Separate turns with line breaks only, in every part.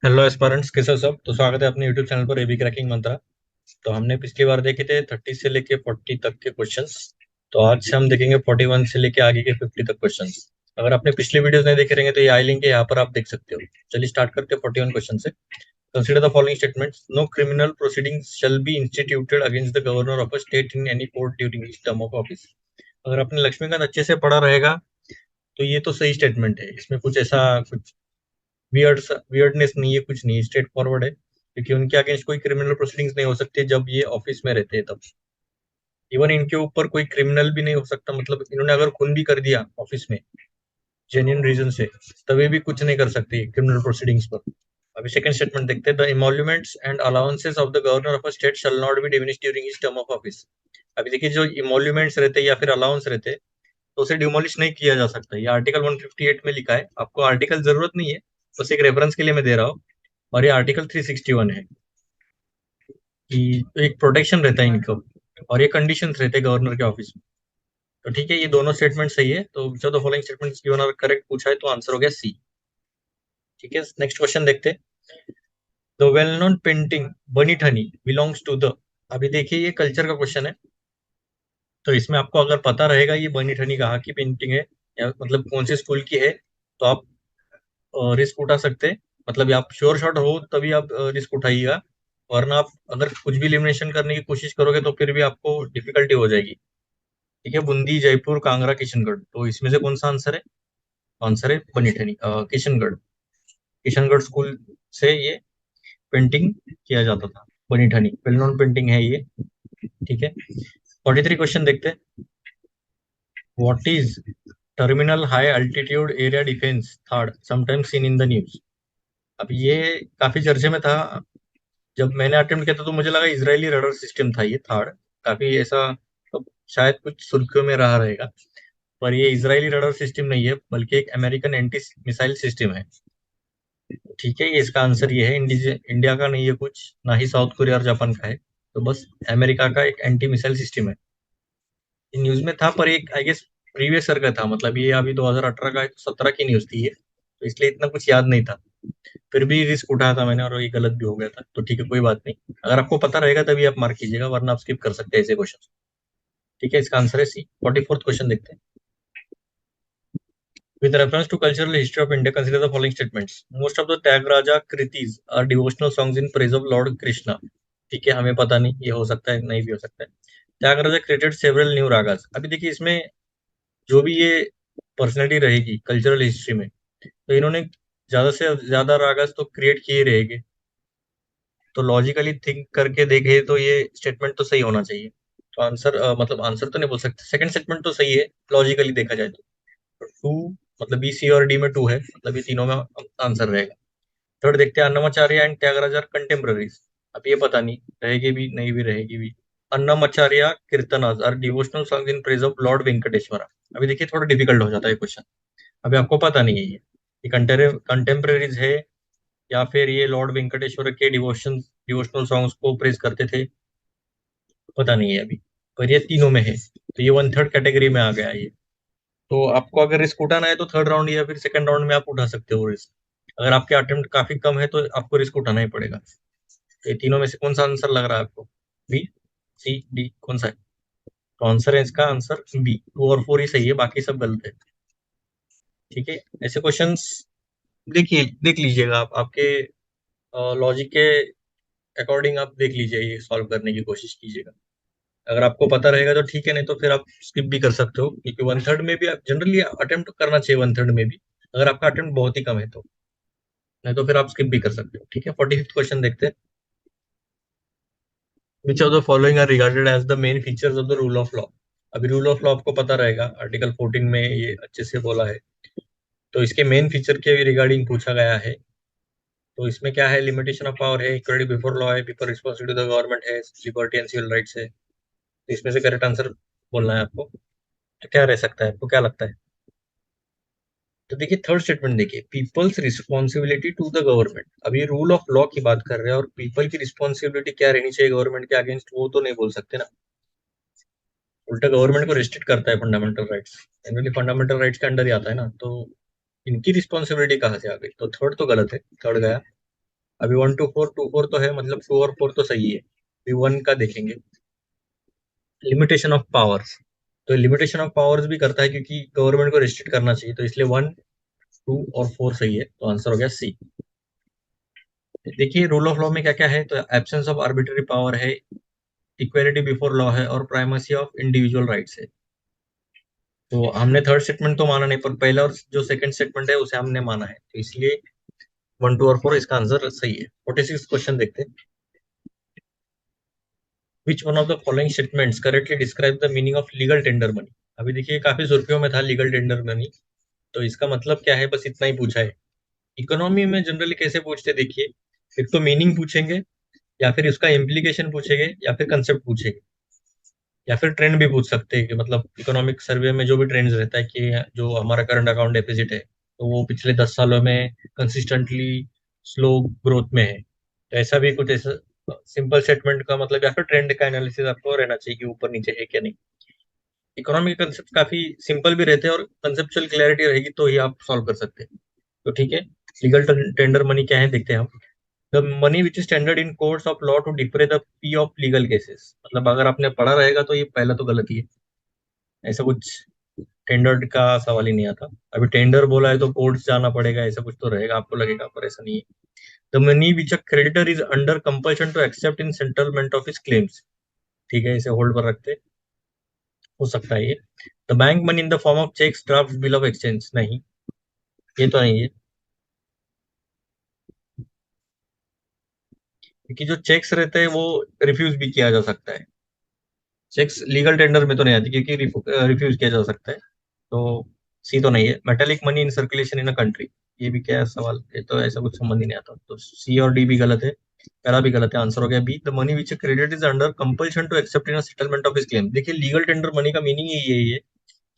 Hello एस्पारेंट्स, कैसे हो सब। तो स्वागत है अपने यूट्यूब चैनल पर एबी क्रैकिंग मंत्रा। तो हमने पिछली बार देखे थे 30 से लेके 40 तक के क्वेश्चंस। तो आज से हम देखेंगे 41 से लेके आगे के 50 तक क्वेश्चंस। अगर आपने पिछले वीडियोस नहीं देखे रहेंगे तो ये आई लिंक है, यहाँ पर आप देख सकते हो। चलिए स्टार्ट करते हैं 41 क्वेश्चन से। Consider the following statements. No criminal proceedings shall be instituted against the governor of a state in any court during his term of office. अगर आपने लक्ष्मीकांत अच्छे से पढ़ा रहेगा तो ये तो सही स्टेटमेंट है। इसमें कुछ ऐसा कुछ वियर्डनेस नहीं है, कुछ नहीं, स्ट्रेट फॉरवर्ड है, क्योंकि उनके अगेंस्ट कोई क्रिमिनल प्रोसीडिंग्स नहीं हो सकते जब ये ऑफिस में रहते हैं तब। इवन इनके ऊपर कोई क्रिमिनल भी नहीं हो सकता, मतलब इन्होंने अगर खून भी कर दिया ऑफिस में जेन्युइन रीजन से, तभी भी कुछ नहीं कर सकते क्रिमिनल प्रोसीडिंग्स पर। अभी सेकंड स्टेटमेंट देखते हैं। The emoluments and allowances of the governor of a state shall not be diminished during his term of office. अभी देखिए, जो इमोल्यूमेंट्स रहते हैं या फिर अलाउंस रहते हैं, तो उसे डिमोलिश नहीं किया जा सकता। ये आर्टिकल 158 में लिखा है, आपको आर्टिकल जरूरत नहीं है, बस एक रेफरेंस के लिए मैं दे रहा हूँ। और ये आर्टिकल 361 है कि एक प्रोटेक्शन रहता है इनको, और ये कंडीशंस रहते हैं गवर्नर के ऑफिस में। तो ठीक है, ये दोनों स्टेटमेंट सही है। तो जो द फॉलोइंग स्टेटमेंट्स गिवन और करेक्ट पूछा है, तो आंसर हो गया सी। ठीक है, नेक्स्ट क्वेश्चन देखते हैं। द वेल नोन पेंटिंग बनी ठनी बिलोंग्स टू द। अभी देखिए, ये कल्चर का क्वेश्चन है। तो इसमें आपको अगर पता रहेगा ये बनी ठनी कहाँ की पेंटिंग है, या मतलब कौन से स्कूल की है, तो आप रिस्क उठा सकते हैं। मतलब आप श्योर शॉट हो तभी आप रिस्क उठाइएगा, वरना आप अगर कुछ भी एलिमिनेशन करने की कोशिश करोगे तो फिर भी आपको डिफिकल्टी हो जाएगी। ठीक है, बूंदी, जयपुर, कांगड़ा, किशनगढ़, तो इसमें से कौन सा आंसर है? आंसर है बनीठनी, किशनगढ़। किशनगढ़ स्कूल से ये पेंटिंग किया जाता था। बनीठनी वेल नोन पेंटिंग है ये। ठीक है, 43 क्वेश्चन देखते हैं। What is terminal high altitude area defence third sometimes seen in the news. अब ये काफी चर्चे में था। जब मैंने अटेम्प्ट किया था तो मुझे लगा इजरायली रडार सिस्टम था ये थर्ड। काफी ऐसा, तो शायद कुछ सुर्खियों में रहा रहेगा। पर ये इजरायली रडार सिस्टम नहीं है, बल्कि एक अमेरिकन एंटी मिसाइल सिस्टम है। ठीक है, ये इसका आंसर ये है। इंडिया का नहीं है कुछ, ना ही साउथ कोरिया और जापान का है, तो बस अमेरिका का एक एंटी मिसाइल सिस्टम है। ये न्यूज में था, पर एक आई गेस प्रीवियस ईयर का था, मतलब ये अभी 2018 का 17 की न्यूज थी ये, तो इसलिए इतना कुछ याद नहीं था। फिर भी रिस्क उठाया था मैंने, और ये गलत भी हो गया था, तो ठीक है, कोई बात नहीं। अगर आपको पता रहेगा तभी आप मार्क कीजिएगा, वरना आप स्किप कर सकते हैं ऐसे क्वेश्चन। ठीक है, इसका आंसर है सी। 44th क्वेश्चन देखते हैं। With reference to cultural history of India, consider the following statements. Most of the Tyagaraja Kritis are devotional songs in praise of Lord Krishna. ठीक है, हमें पता नहीं, ये हो सकता है, नहीं भी हो सकता है। Tyagaraja created several new ragas. अभी देखिए, इसमें जो भी ये पर्सनैलिटी रहेगी कल्चरल हिस्ट्री में, तो इन्होंने ज्यादा से ज्यादा रागास तो क्रिएट किए रहेंगे। तो लॉजिकली थिंक करके देखे तो ये स्टेटमेंट तो सही होना चाहिए। तो आंसर मतलब आंसर तो नहीं बोल सकते, सेकंड स्टेटमेंट तो सही है लॉजिकली देखा जाए तो। टू, मतलब बी, सी और डी में टू है, मतलब ये तीनों में आंसर रहेगा। थर्ड देखते हैं। Annamacharya and Tyagaraja are contemporaries. अब ये पता नहीं रहेगी भी नहीं भी रहेगी भी। Annamacharya kirtanas are devotional song in praise of lord Venkateshwara. अभी देखिए, थोड़ा डिफिकल्ट हो जाता है क्वेश्चन। अभी आपको पता नहीं है ये कंटेम्पररीज है, या फिर ये लॉर्ड वेंकटेश्वर के डिवोशनल सॉन्ग्स को प्रेज करते थे, पता नहीं है अभी। पर ये तीनों में है, तो ये वन थर्ड कैटेगरी में आ गया ये। तो आपको अगर रिस्क उठाना है तो थर्ड राउंड या फिर सेकंड राउंड में आप उठा सकते हो रिस्क। अगर आपके अटेम्प्ट काफी कम है तो आपको रिस्क उठाना ही पड़ेगा। तो ये तीनों में से कौन सा आंसर लग रहा है आपको? बी, सी, डी, कौन सा है? तो आंसर है इसका आंसर बी। 2 और 4 ही सही है, बाकी सब गलत है। ठीक है, ऐसे क्वेश्चंस देखिए, देख लीजिएगा आप, आपके लॉजिक के अकॉर्डिंग आप देख लीजिए, ये सॉल्व करने की कोशिश कीजिएगा। अगर आपको पता रहेगा तो ठीक है, नहीं तो फिर आप स्किप भी कर सकते हो, क्योंकि वन थर्ड में भी आप जनरली अटेम्प्ट करना चाहिए, वन थर्ड में भी, अगर आपका अटेम्प्ट बहुत ही कम है तो। नहीं तो फिर आप स्किप भी कर सकते हो। ठीक है, 45th क्वेश्चन देखते हैं। Which of the following are regarded as the main features of the rule of law. अभी रूल ऑफ लॉ आपको पता रहेगा, आर्टिकल 14 में ये अच्छे से बोला है। तो इसके मेन फीचर के रिगार्डिंग पूछा गया है। तो इसमें क्या है? लिमिटेशन ऑफ पावर है, इक्वलिटी बिफोर लॉ है, people responsibility to the government है, लिबर्टी एंड सिविल राइट्स है। तो इसमें से करेक्ट आंसर बोलना है आपको। तो क्या रह सकता है, आपको क्या लगता है? तो देखिए, थर्ड स्टेटमेंट देखिए, people's responsibility to the government. अभी रूल ऑफ लॉ की बात कर रहे हैं, और पीपल की रिस्पॉन्सिबिलिटी क्या रहनी चाहिए गवर्नमेंट के अगेंस्ट, वो तो नहीं बोल सकते ना। उल्टा गवर्नमेंट को रिस्ट्रिक्ट करता है fundamental rights. Generally fundamental rights के अंडर ही आता है ना, तो इनकी रिस्पॉन्सिबिलिटी कहाँ से आ गई? तो थर्ड तो गलत है, थर्ड गया। अभी 1 to 4, 2 4 तो है, मतलब 2 और 4 तो सही है। अभी 1 का देखेंगे, लिमिटेशन ऑफ पावर्स। तो लिमिटेशन ऑफ पावर्स भी करता है क्योंकि गवर्नमेंट को रिस्ट्रिक्ट करना चाहिए, तो इसलिए 1, 2 और 4 सही है, तो आंसर हो गया सी। देखिए रूल ऑफ लॉ में क्या क्या है, तो एब्सेंस ऑफ आर्बिट्ररी पावर है, इक्वालिटी बिफोर लॉ है, और प्राइमेसी ऑफ इंडिविजुअल राइट्स है। तो हमने थर्ड स्टेटमेंट तो माना नहीं, पर पहला और जो सेकंड स्टेटमेंट है उसे हमने माना है, तो इसलिए 1, 2 और 4 इसका आंसर सही है। 46 क्वेश्चन देखते हैं। Which one of the following statements correctly describe the meaning of legal tender money. अभी देखिए काफी सुर्खियों में था लीगल टेंडर मनी, तो इसका मतलब क्या है, बस इतना ही पूछा है। इकोनॉमी में जनरली कैसे पूछते, देखिए एक तो मीनिंग पूछेंगे, या फिर इसका इम्प्लीकेशन पूछेंगे, या फिर कंसेप्ट पूछेंगे, या फिर ट्रेंड भी पूछ सकते हैं कि मतलब इकोनॉमिक सर्वे में जो भी ट्रेंड्स रहता है कि जो हमारा करंट अकाउंट डेफिसिट है, तो वो पिछले 10 सालों में कंसिस्टेंटली स्लो ग्रोथ में है, तो ऐसा भी कुछ ऐसा सिंपल स्टेटमेंट का मतलब, या फिर ट्रेंड का एनालिसिस आपको रहना चाहिए कि ऊपर नीचे है क्या नहीं। इकोनॉमिक कंसेप्ट काफी सिंपल भी रहते हैं, और कंसेप्चुअल क्लैरिटी रहेगी तो ही आप सॉल्व कर सकते हैं। तो ठीक है, लीगल टेंडर मनी क्या है देखते हैं हम। The money which is tendered in courts of law to defray the fee of legal cases, मतलब अगर आपने पढ़ा रहेगा तो ये पहला तो गलत ही है, ऐसा कुछ टेंडर्ड का सवाल ही नहीं आता। अभी टेंडर बोला है तो कोर्ट्स जाना पड़ेगा, ऐसा कुछ तो रहेगा, आपको लगेगा, पर ऐसा नहीं है। The money which a creditor is under compulsion to accept in settlement of his claims, ठीक है, इसे होल्ड पर रखते हो सकता है ये। The bank money in the form of cheques, draft, bill of exchange, नहीं, ये तो नहीं है, क्योंकि जो चेक्स रहते हैं वो रिफ्यूज भी किया जा सकता है। चेक्स लीगल टेंडर में तो नहीं आती, क्योंकि रिफ्यूज किया जा सकता है, तो सी तो नहीं है। Metallic money in circulation in a country, ये भी क्या है सवाल, ये तो ऐसा कुछ समझ ही नहीं आता, तो सी और डी भी गलत है, पहला भी गलत है, आंसर हो गया B. The money which credit is under compulsion to accept in settlement of his claim. देखिए लीगल टेंडर मनी का मीनिंग ही यही है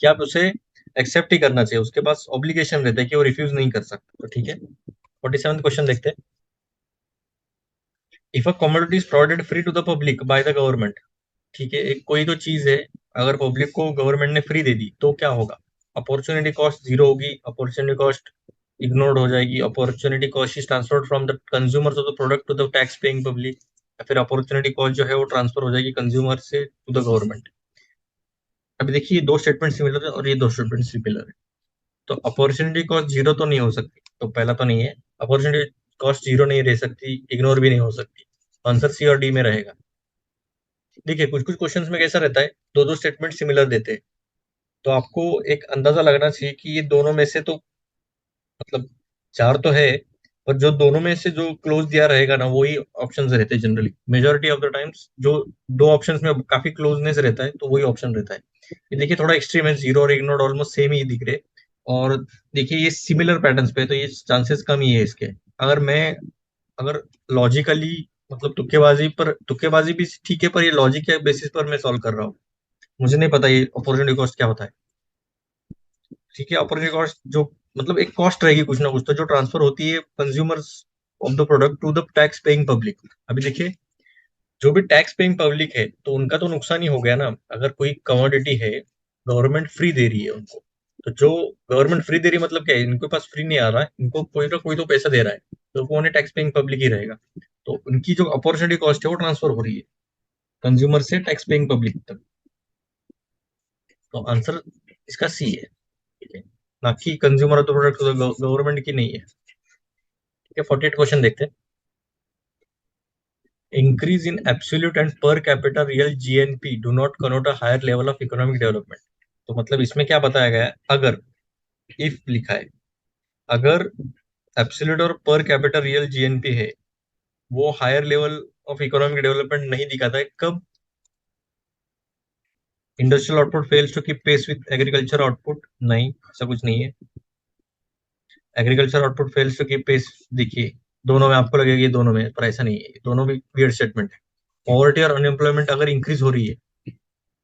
कि आप उसे एक्सेप्ट ही करना चाहिए, उसके पास ऑब्लिगेशन रहता है कि वो रिफ्यूज नहीं कर सकता, तो ठीक है। 47 क्वेश्चन देखते हैं। If a commodity is provided free to the public by the government, ठीक है, एक कोई तो चीज है, अगर पब्लिक को गवर्नमेंट ने फ्री दे दी तो क्या होगा। अपॉर्चुनिटी कॉस्ट जीरो होगी, अपॉर्चुनिटी कॉस्ट इग्नोर्ड हो जाएगी, opportunity cost is transferred from the consumers of the product to the tax paying public, या फिर अपॉर्चुनिटी कॉस्ट जो है वो ट्रांसफर हो जाएगी कंज्यूमर से टू द गवर्नमेंट। अभी देखिए ये दो स्टेटमेंट सिमिलर है और ये दो स्टेटमेंट सिमिलर है, तो अपॉर्चुनिटी कॉस्ट जीरो तो नहीं हो सकती, तो पहला तो नहीं है। अपॉर्चुनिटी कॉस्ट जीरो नहीं रह सकती, इग्नोर भी नहीं हो सकती, आंसर सी और डी में रहेगा। देखिए कुछ कुछ क्वेश्चंस में कैसा रहता है, दो दो स्टेटमेंट सिमिलर देते हैं, तो आपको एक अंदाजा लगना चाहिए कि ये दोनों में से तो मतलब चार तो है, पर जो दोनों में से जो क्लोज दिया रहेगा ना वही ऑप्शंस रहते हैं generally, majority of the times जो दो ऑप्शंस में काफी क्लोजनेस रहता है तो वही ऑप्शन रहता है। ये देखिए थोड़ा एक्सट्रीम है, जीरो और इग्नोर्ड ऑलमोस्ट सेम ही दिख रहे, और देखिए ये सिमिलर पैटर्न्स पे है, तो ये चांसेस कम ही है इसके। अगर मैं अगर लॉजिकली मतलब तुक्केबाजी भी ठीक है, पर ये लॉजिक के बेसिस पर मैं सॉल्व कर रहा हूँ, मुझे नहीं पता ये अपॉर्चुनिटी कॉस्ट क्या होता है। ठीक है, अपॉर्चुनिटी कॉस्ट जो मतलब एक कॉस्ट रहेगी कुछ ना कुछ, तो जो ट्रांसफर होती है consumers of the product to the tax paying public. अभी देखिए जो भी टैक्स पेइंग पब्लिक है तो उनका तो नुकसान ही हो गया ना, अगर कोई कमोडिटी है गवर्नमेंट फ्री दे रही है उनको, तो जो गवर्नमेंट फ्री दे रही है मतलब क्या है, इनके पास फ्री नहीं आ रहा है, इनको कोई ना कोई तो पैसा दे रहा है, तो कौन है, टैक्स पेइंग पब्लिक ही रहेगा, तो उनकी जो अपॉर्चुनिटी कॉस्ट है वो ट्रांसफर हो रही है कंज्यूमर से टैक्स पेइंग पब्लिक तक, तो आंसर इसका सी है, ठीक है, ना कि consumer of the product government की नहीं है। ठीक है, 48 क्वेश्चन देखते हैं। Increase in absolute and per capita real GNP do not connote a higher level of economic development. तो मतलब इसमें क्या बताया गया है, अगर इफ लिखा है, अगर एब्सोल्यूट और पर कैपिटा रियल जीएनपी है वो higher level of economic development नहीं दिखाता है, कब, industrial output fails to keep pace with agriculture output, नहीं ऐसा कुछ नहीं है। Agriculture output fails to keep pace, देखिए दोनों में आपको लगेगा ये दोनों में, पर ऐसा नहीं है, दोनों भी वियर्ड स्टेटमेंट है। पॉवर्टी और अनएम्प्लॉयमेंट अगर इंक्रीज हो रही है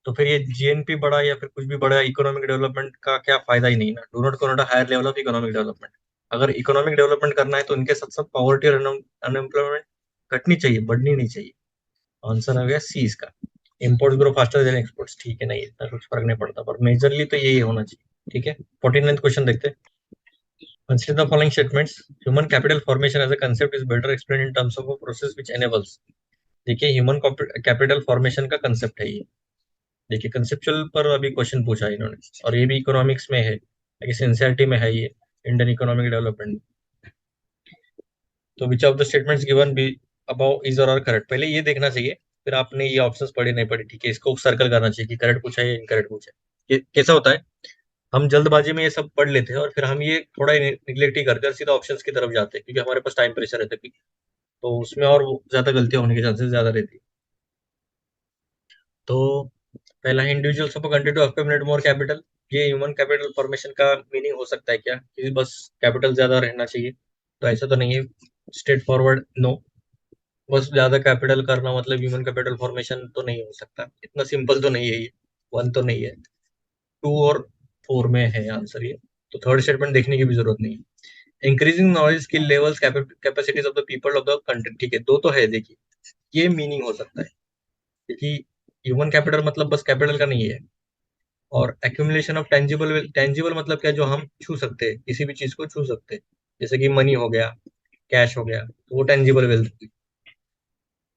तो फिर ये जीएनपी बढ़ा या फिर कुछ भी बढ़ा, इकोनॉमिक डेवलपमेंट का क्या फायदा ही नहीं ना, do not connote higher level of economic development. अगर इकोनॉमिक डेवलपमेंट करना है तो इनके साथ साथ पॉवर्टी और अनएम्प्लॉयमेंट घटनी चाहिए, बढ़नी नहीं चाहिए, आंसर हो गया सी इसका। Import grow faster than exports, ठीक है, नहीं इतना कुछ फर्क नहीं पड़ता, पर मेजरली तो यही होना चाहिए। ठीक है, 49 क्वेश्चन देखते हैं। Consider the following statements. Human capital formation as a concept is better explained in terms of a process which enables. देखिए ह्यूमन कैपिटल फॉर्मेशन का कंसेप्ट है ये. देखिए कंसेप्चुअल पर अभी क्वेश्चन पूछा है इन्होंने, और ये भी इकोनॉमिक्स में है, एनसीईआरटी में है ये, इंडियन इकोनॉमिक डेवलपमेंट. तो which of the statements given be above is or are correct, पहले ये देखना चाहिए, फिर आपने ये ऑप्शंस पढ़े नहीं पढ़े, ठीक है, इसको सर्कल करना चाहिए कि करेक्ट पूछा है या इनकरेक्ट पूछा है. ये कैसा होता है, हम जल्दबाजी में ये सब पढ़ लेते हैं और फिर हम ये थोड़ा निग्लेक्ट ही करते हैं और सीधा ऑप्शंस की तरफ जाते हैं, क्योंकि हमारे पास टाइम प्रेशर रहता है, तो उसमें और ज्यादा गलतियां होने के चांसेस ज्यादा रहती है. तो पहला है individuals of country to accumulate more capital. ये ह्यूमन कैपिटल फॉर्मेशन का मीनिंग हो सकता है क्या कि बस कैपिटल ज्यादा रहना चाहिए, तो ऐसा तो नहीं है. Straightforward no. बस ज्यादा कैपिटल करना मतलब ह्यूमन कैपिटल फॉर्मेशन तो नहीं हो सकता, इतना सिंपल तो नहीं है ये. वन तो नहीं है, टू और फोर में है आंसर ये. तो थर्ड स्टेटमेंट देखने की भी जरूरत नहीं है. Increasing knowledge skill levels capacities of the people of the country, ठीक है, दो तो है. देखिए ये मीनिंग हो सकता है, क्योंकि ह्यूमन कैपिटल मतलब बस कैपिटल का नहीं है. और एक्यूमुलेशन ऑफ टेंजिबल, टेंजिबल मतलब क्या, जो हम छू सकते हैं, किसी भी चीज को छू सकते हैं, जैसे कि मनी हो गया, कैश हो गया, तो वो टेंजिबल वेल्थ.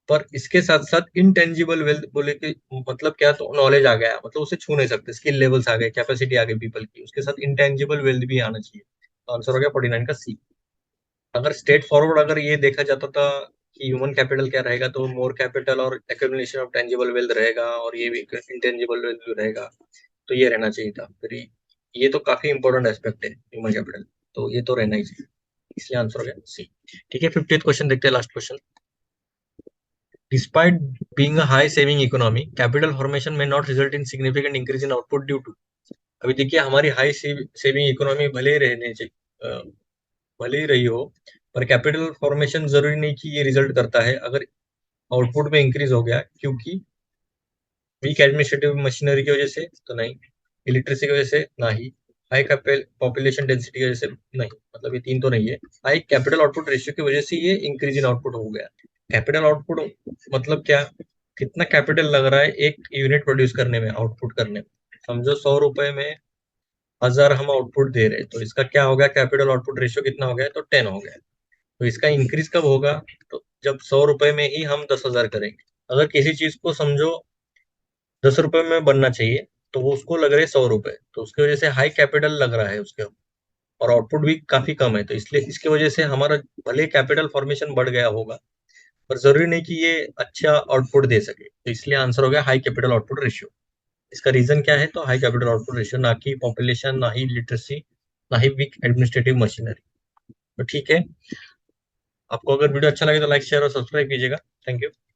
पर इसके साथ साथ इनटेंजिबल वेल्थ बोले कि मतलब क्या, तो नॉलेज आ गया, मतलब उसे छू नहीं सकते, स्किल लेवल्स आ गए, कैपेसिटी आ गई पीपल की, उसके साथ इंटेंजिबल वेल्थ भी आना चाहिए. तो आंसर हो गया 49 का सी. अगर स्ट्रेट फॉरवर्ड अगर ये देखा जाता था कि ह्यूमन कैपिटल क्या रहेगा, तो मोर कैपिटल और एक्यूमुलेशन ऑफ टेंजिबल वेल्थ रहेगा, और ये भी इंटेंजिबल वेल्थ भी रहेगा, तो ये रहना चाहिए था. फिर ये तो काफी इंपॉर्टेंट एस्पेक्ट है ह्यूमन कैपिटल, तो ये तो रहना ही चाहिए, इसलिए आंसर हो गया सी. ठीक है, 50th क्वेश्चन देखते हैं, last question. Despite being a high saving economy, capital formation may not result in significant increase in output due to. अभी देखिए हमारी हाई सेविंग इकोनॉमी भले ही रहने चाहिए, भले ही रही हो, पर कैपिटल फॉर्मेशन जरूरी नहीं कि ये रिजल्ट करता है अगर आउटपुट में इंक्रीज हो गया, क्योंकि वीक एडमिनिस्ट्रेटिव मशीनरी की वजह से तो नहीं, इलिटरेसी की वजह से नहीं, हाई पॉपुलेशन डेंसिटी की वजह से नहीं, मतलब ये तीन तो नहीं है. हाई कैपिटल आउटपुट रेशियो की वजह से ये इंक्रीज इन आउटपुट हो गया. कैपिटल आउटपुट मतलब क्या, कितना कैपिटल लग रहा है एक यूनिट प्रोड्यूस करने में, आउटपुट करने में. समझो 100 रुपए में 1000 हम आउटपुट दे रहे हैं, तो इसका क्या हो गया, कैपिटल आउटपुट रेशियो कितना हो गया, तो 10 हो गया. तो इसका इंक्रीज कब होगा, तो जब 100 रुपए में ही हम 10,000 करेंगे. अगर किसी चीज को समझो 10 रुपए में बनना चाहिए, तो वो उसको लग रहे हैं 100 रुपए, तो उसकी वजह से हाई कैपिटल लग रहा है उसके, और आउटपुट भी काफी कम है, तो इसलिए इसकी वजह से हमारा भले कैपिटल फॉर्मेशन बढ़ गया होगा, पर जरूरी नहीं कि ये अच्छा आउटपुट दे सके, तो इसलिए आंसर हो गया हाई कैपिटल आउटपुट रेशियो. इसका रीजन क्या है, तो हाई कैपिटल आउटपुट रेशियो, ना कि पॉपुलेशन, ना ही लिटरेसी, ना ही वीक एडमिनिस्ट्रेटिव मशीनरी. तो ठीक है, आपको अगर वीडियो अच्छा लगे तो लाइक शेयर और सब्सक्राइब कीजिएगा. Thank you.